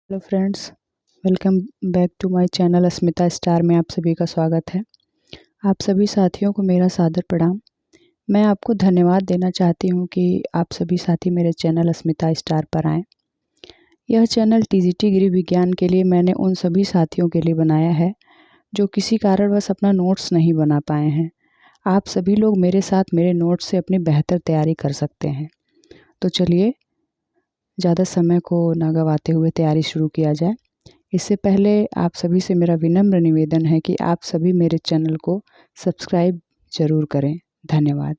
Hello friends, welcome back to my channel Asmita star में आप सभी का स्वागत है। आप सभी साथियों को मेरा सादर प्रणाम। मैं आपको धन्यवाद देना चाहती हूं कि आप सभी साथी मेरे चैनल अस्मिता स्टार पर आएँ। यह चैनल टीजीटी गृह विज्ञान के लिए मैंने उन सभी साथियों के लिए बनाया है जो किसी कारणवश अपना नोट्स नहीं बना पाए हैं। आप सभी लोग मेरे साथ मेरे नोट्स से अपनी बेहतर तैयारी कर सकते हैं। तो चलिए ज़्यादा समय को न गंवाते हुए तैयारी शुरू किया जाए। इससे पहले आप सभी से मेरा विनम्र निवेदन है कि आप सभी मेरे चैनल को सब्सक्राइब ज़रूर करें। धन्यवाद।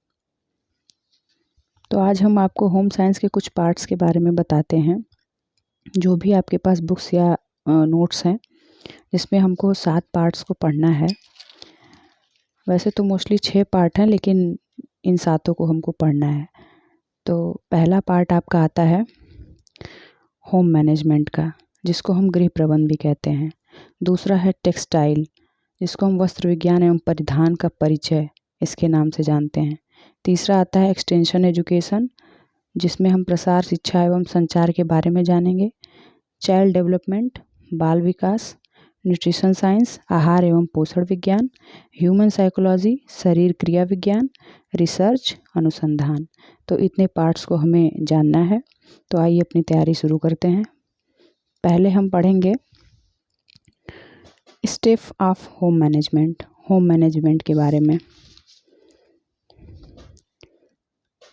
तो आज हम आपको होम साइंस के कुछ पार्ट्स के बारे में बताते हैं। जो भी आपके पास बुक्स या नोट्स हैं, जिसमें हमको 7 पार्ट्स को पढ़ना है। वैसे तो मोस्टली 6 पार्ट हैं, लेकिन इन 7 को हमको पढ़ना है। तो पहला पार्ट आपका आता है होम मैनेजमेंट का, जिसको हम गृह प्रबंध भी कहते हैं। दूसरा है टेक्सटाइल, जिसको हम वस्त्र विज्ञान एवं परिधान का परिचय इसके नाम से जानते हैं। तीसरा आता है एक्सटेंशन एजुकेशन, जिसमें हम प्रसार शिक्षा एवं संचार के बारे में जानेंगे। चाइल्ड डेवलपमेंट, बाल विकास। न्यूट्रिशन साइंस, आहार एवं पोषण विज्ञान। ह्यूमन साइकोलॉजी, शरीर क्रिया विज्ञान। रिसर्च, अनुसंधान। तो इतने पार्ट्स को हमें जानना है। तो आइए अपनी तैयारी शुरू करते हैं। पहले हम पढ़ेंगे step of home management, home management के बारे में।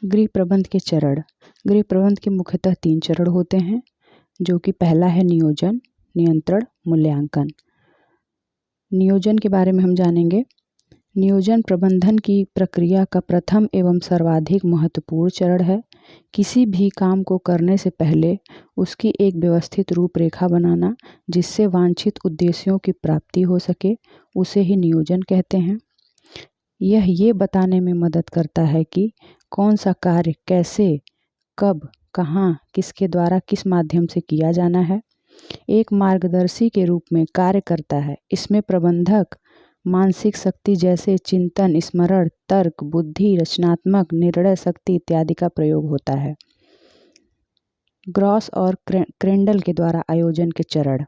गृह प्रबंध के चरण। गृह प्रबंध के मुख्यतः 3 चरण होते हैं, जो कि पहला है नियोजन, नियंत्रण, मूल्यांकन। नियोजन के बारे में हम जानेंगे। नियोजन प्रबंधन की प्रक्रिया का प्रथम एवं सर्वाधिक महत्वपूर्ण चरण है। किसी भी काम को करने से पहले उसकी एक व्यवस्थित रूपरेखा बनाना, जिससे वांछित उद्देश्यों की प्राप्ति हो सके, उसे ही नियोजन कहते हैं। यह ये बताने में मदद करता है कि कौन सा कार्य कैसे, कब, कहाँ, किसके द्वारा, किस माध्यम से किया जाना है। एक मार्गदर्शी के रूप में कार्य करता है। इसमें प्रबंधक मानसिक शक्ति जैसे चिंतन, स्मरण, तर्क, बुद्धि, रचनात्मक निर्णय शक्ति इत्यादि का प्रयोग होता है। ग्रॉस और क्रेंडल के द्वारा आयोजन के चरण।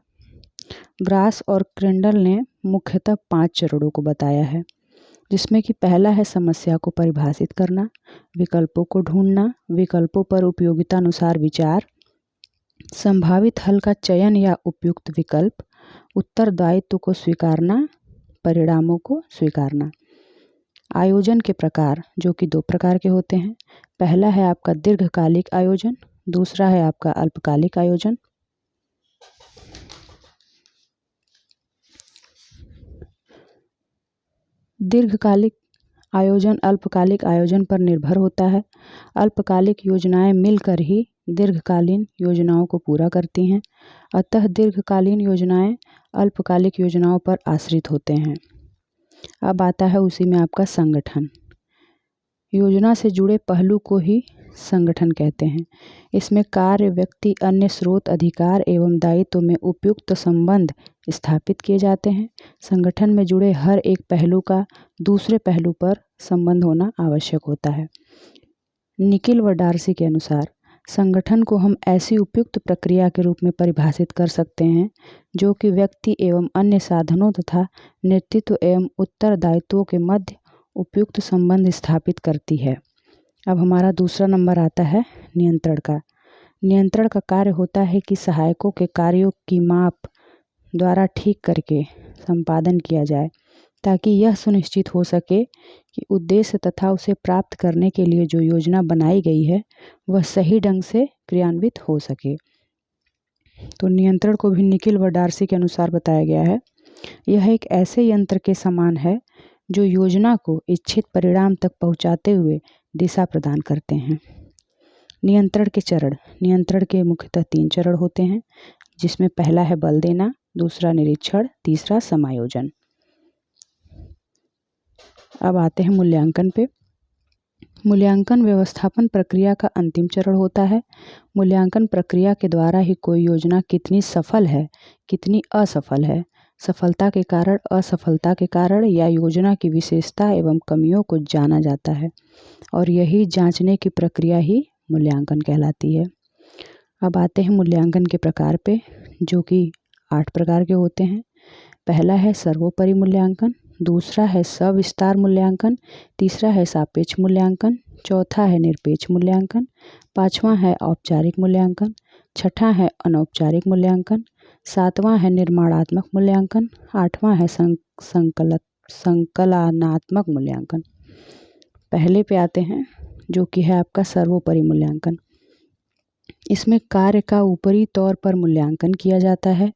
ग्रास और क्रेंडल ने मुख्यतः 5 चरणों को बताया है, जिसमें कि पहला है समस्या को परिभाषित करना, विकल्पों को ढूंढना, विकल्पों पर उपयोगितानुसार विचार, संभावित हल का चयन या उपयुक्त विकल्प, उत्तरदायित्व को स्वीकारना, परिणामों को स्वीकारना। आयोजन के प्रकार, जो कि 2 प्रकार के होते हैं। पहला है आपका दीर्घकालिक आयोजन, दूसरा है आपका अल्पकालिक आयोजन। दीर्घकालिक आयोजन अल्पकालिक आयोजन पर निर्भर होता है। अल्पकालिक योजनाएं मिलकर ही दीर्घकालीन योजनाओं को पूरा करती हैं। अतः दीर्घकालीन योजनाएं अल्पकालिक योजनाओं पर आश्रित होते हैं। अब आता है उसी में आपका संगठन। योजना से जुड़े पहलू को ही संगठन कहते हैं। इसमें कार्य, व्यक्ति, अन्य स्रोत, अधिकार एवं दायित्व में उपयुक्त संबंध स्थापित किए जाते हैं। संगठन में जुड़े हर एक पहलू का दूसरे पहलू पर संबंध होना आवश्यक होता है। निकिल व डार्सी के अनुसार संगठन को हम ऐसी उपयुक्त प्रक्रिया के रूप में परिभाषित कर सकते हैं, जो कि व्यक्ति एवं अन्य साधनों तथा नेतृत्व एवं उत्तरदायित्वों के मध्य उपयुक्त संबंध स्थापित करती है। अब हमारा दूसरा नंबर आता है नियंत्रण का। नियंत्रण का कार्य होता है कि सहायकों के कार्यों की माप द्वारा ठीक करके संपादन किया जाए, ताकि यह सुनिश्चित हो सके कि उद्देश्य तथा उसे प्राप्त करने के लिए जो योजना बनाई गई है, वह सही ढंग से क्रियान्वित हो सके। तो नियंत्रण को भी निकिल व डार्सी के अनुसार बताया गया है। यह एक ऐसे यंत्र के समान है जो योजना को इच्छित परिणाम तक पहुंचाते हुए दिशा प्रदान करते हैं। नियंत्रण के चरण। नियंत्रण के मुख्यतः 3 चरण होते हैं, जिसमें पहला है बल देना, दूसरा निरीक्षण, तीसरा समायोजन। अब आते हैं मूल्यांकन पे। मूल्यांकन व्यवस्थापन प्रक्रिया का अंतिम चरण होता है। मूल्यांकन प्रक्रिया के द्वारा ही कोई योजना कितनी सफल है, कितनी असफल है, सफलता के कारण, असफलता के कारण या योजना की विशेषता एवं कमियों को जाना जाता है, और यही जांचने की प्रक्रिया ही मूल्यांकन कहलाती है। अब आते हैं मूल्यांकन के प्रकार पे। जो कि 8 प्रकार के होते हैं। पहला है सर्वोपरि मूल्यांकन, दूसरा है सविस्तार मूल्यांकन, तीसरा है सापेक्ष मूल्यांकन, चौथा है निरपेक्ष मूल्यांकन, पांचवा है औपचारिक मूल्यांकन, छठा है अनौपचारिक मूल्यांकन, सातवां है निर्माणात्मक मूल्यांकन, आठवां है संकलनात्मक मूल्यांकन। पहले पे आते हैं जो कि है आपका सर्वोपरि मूल्यांकन। इसमें कार्य का ऊपरी तौर पर मूल्यांकन किया जाता है।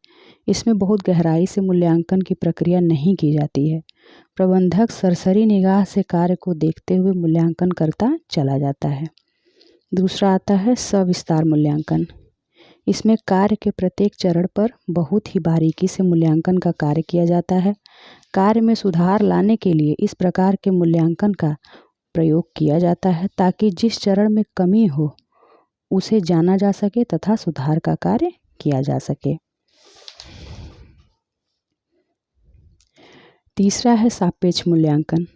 इसमें बहुत गहराई से मूल्यांकन की प्रक्रिया नहीं की जाती है। प्रबंधक सरसरी निगाह से कार्य को देखते हुए मूल्यांकन करता चला जाता है। दूसरा आता है सविस्तार मूल्यांकन। इसमें कार्य के प्रत्येक चरण पर बहुत ही बारीकी से मूल्यांकन का कार्य किया जाता है। कार्य में सुधार लाने के लिए इस प्रकार के मूल्यांकन का प्रयोग किया जाता है ताकि जिस चरण में कमी हो उसे जाना जा सके तथा सुधार का कार्य किया जा सके। तीसरा है सापेक्ष मूल्यांकन।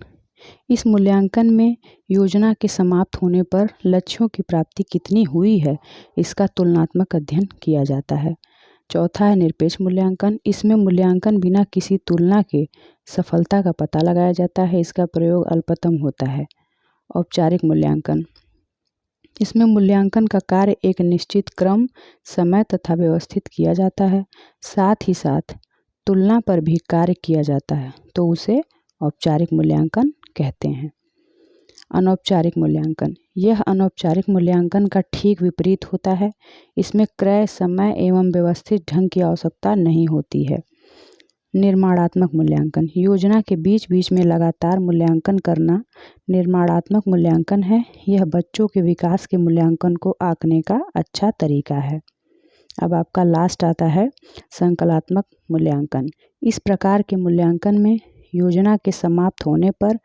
इस मूल्यांकन में योजना के समाप्त होने पर लक्ष्यों की प्राप्ति कितनी हुई है इसका तुलनात्मक अध्ययन किया जाता है। चौथा है निरपेक्ष मूल्यांकन। इसमें मूल्यांकन बिना किसी तुलना के सफलता का पता लगाया जाता है। इसका प्रयोग अल्पतम होता है। औपचारिक मूल्यांकन। इसमें मूल्यांकन का कार्य एक निश्चित क्रम, समय तथा व्यवस्थित किया जाता है। साथ ही साथ तुलना पर भी कार्य किया जाता है तो उसे औपचारिक मूल्यांकन कहते हैं। अनौपचारिक मूल्यांकन। यह अनौपचारिक मूल्यांकन का ठीक विपरीत होता है। इसमें क्रय, समय एवं व्यवस्थित ढंग की आवश्यकता नहीं होती है। निर्माणात्मक मूल्यांकन। योजना के बीच बीच में लगातार मूल्यांकन करना निर्माणात्मक मूल्यांकन है। यह बच्चों के विकास के मूल्यांकन को आंकने का अच्छा तरीका है। अब आपका लास्ट आता है संकलनात्मक मूल्यांकन। इस प्रकार के मूल्यांकन में योजना के समाप्त होने पर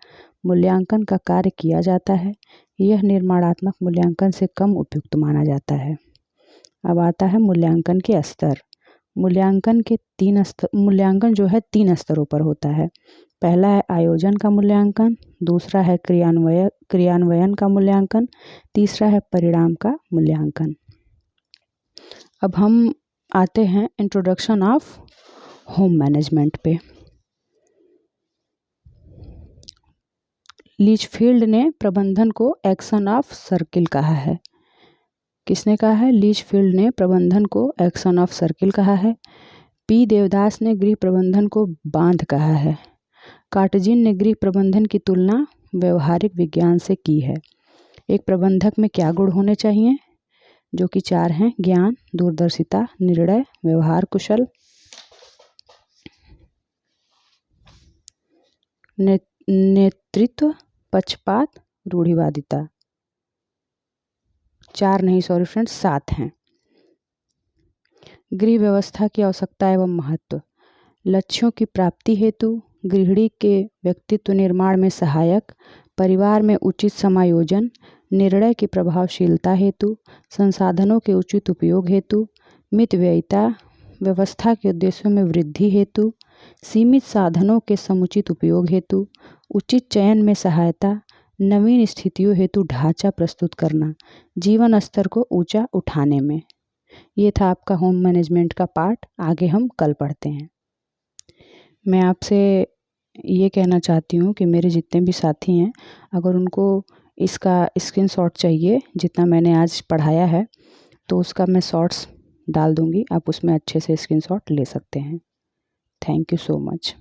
मूल्यांकन का कार्य किया जाता है। यह निर्माणात्मक मूल्यांकन से कम उपयुक्त माना जाता है। अब आता है मूल्यांकन के स्तर। मूल्यांकन जो है 3 स्तरों पर होता है। पहला है आयोजन का मूल्यांकन, दूसरा है क्रियान्वयन का मूल्यांकन, तीसरा है परिणाम का मूल्यांकन। अब हम आते हैं इंट्रोडक्शन ऑफ होम मैनेजमेंट पे। लीचफील्ड ने प्रबंधन को एक्शन ऑफ सर्किल कहा है। किसने कहा है? लीचफील्ड ने प्रबंधन को एक्शन ऑफ सर्किल कहा है। पी देवदास ने गृह प्रबंधन को बांध कहा है। कार्टजिन ने गृह प्रबंधन की तुलना व्यवहारिक विज्ञान से की है। एक प्रबंधक में क्या गुण होने चाहिए? जो कि 4 हैं: ज्ञान, दूरदर्शिता, निर्णय, व्यवहार कुशल, नेतृत्व, पक्षपात, रूढ़िवादिता। 4 नहीं, सॉरी फ्रेंड्स, 7 हैं। गृह व्यवस्था की आवश्यकता एवं महत्व। लक्ष्यों की प्राप्ति हेतु गृहिणी के व्यक्तित्व निर्माण में सहायक, परिवार में उचित समायोजन, निर्णय की प्रभावशीलता हेतु, संसाधनों के उचित उपयोग हेतु, मितव्ययिता, व्यवस्था के उद्देश्यों में वृद्धि हेतु, सीमित साधनों के समुचित उपयोग हेतु, उचित चयन में सहायता, नवीन स्थितियों हेतु ढांचा प्रस्तुत करना, जीवन स्तर को ऊंचा उठाने में। ये था आपका होम मैनेजमेंट का पार्ट। आगे हम कल पढ़ते हैं। मैं आपसे ये कहना चाहती हूँ कि मेरे जितने भी साथी हैं, अगर उनको इसका स्क्रीनशॉट चाहिए जितना मैंने आज पढ़ाया है तो उसका मैं शॉर्ट्स डाल दूँगी, आप उसमें अच्छे से स्क्रीनशॉट ले सकते हैं। Thank you so much.